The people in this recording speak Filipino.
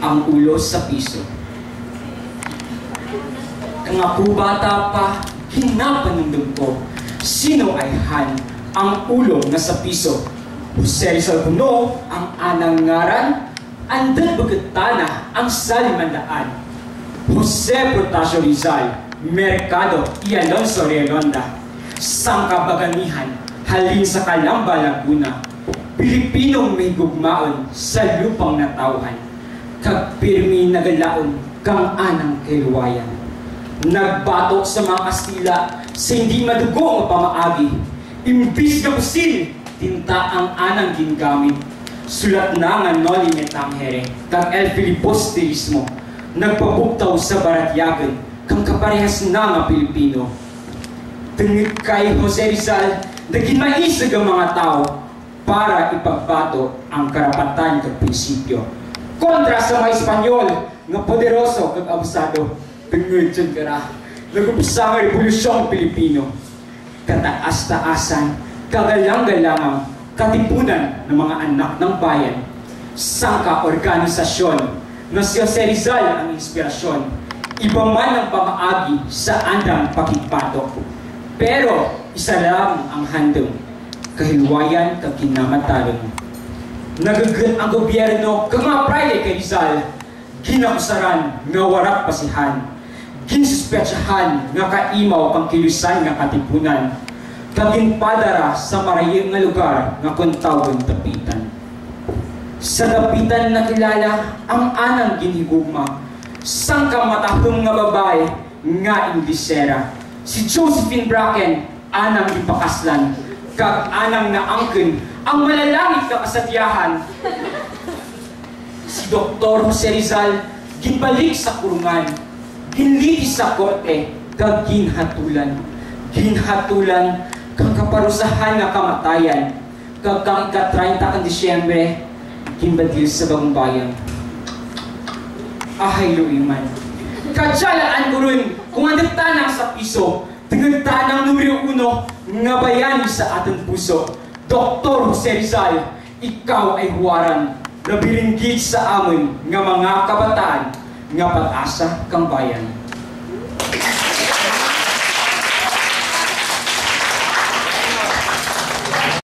Ang ulo sa piso. Kung ako bata pa, hinapanundog ko, sino ay Han, ang ulo na sa piso? Jose Rizal Puno, ang anang ngaran, andan bagatana ang salimandaan. Jose Protasio Rizal, Mercado y Alonso Realonda, Sangkabaganihan, halin sa Calamba, Laguna, Pilipinong may gugmaon sa lupang natauhan, kag pirmi nagalaon kang anang kiluwayan. Nagbato sa mga Kastila sa hindi madugo nga pamaagi, imbis nga pusil, tinta ang anang gingamit. Sulat na nga Noli Me Tangere, kag El Filipos Tirismo, nagpabugtaw sa Baratyagan, kang kaparehas na nga Pilipino. Tungod kay Jose Rizal, naging maisag ang mga tao para ipagbato ang karapatan kag prinsipyo. Kontra sa mga Espanyol nga poderoso kag abusado, tungod dyan kara, nag-umpisa ang Revolusyong Pilipino. Kataas-taasan, kagalang-galangang katipunan ng mga anak ng bayan, sangka-organisasyon na si Jose Rizal ang inspirasyon, iba man ang pamaagi sa andang pagkipato. Pero isa lang ang handong, kahilwayan kag kinamatalon. Nagagan ang gobyerno kag mga pride kay Rizal, ginakusaran nga warak pasihan, ginsuspetsahan nga kaimaw pang kilusan nga katipunan, kaging padara sa marayang nga lugar nga kuntawon tapitan. Sa tapitan nakilala ang anang ginhigugma, sangka matahong nga babae nga Inglesera, si Josephine Bracken, anang ipakaslan, kag anang naangkin ang malalangit na kasadyahan. Si Dr. Jose Rizal, ginbalik sa kurungan, ginlitis sa korte, kag ginhatulan. Ginhatulan, kang kaparusahan na kamatayan, kag kang ika-30 kang Disyembre, ginbadil sa bagong bayan. Ahay luiman. Kadyalaan ko rin, kung ang tanang sa piso, tingnan tanang numero 1, nga bayani sa atong puso. Dr. Jose Rizal, ikaw ay huwaran, na biringgit sa amon nga mga kabataan, nga pag-asa kang bayan.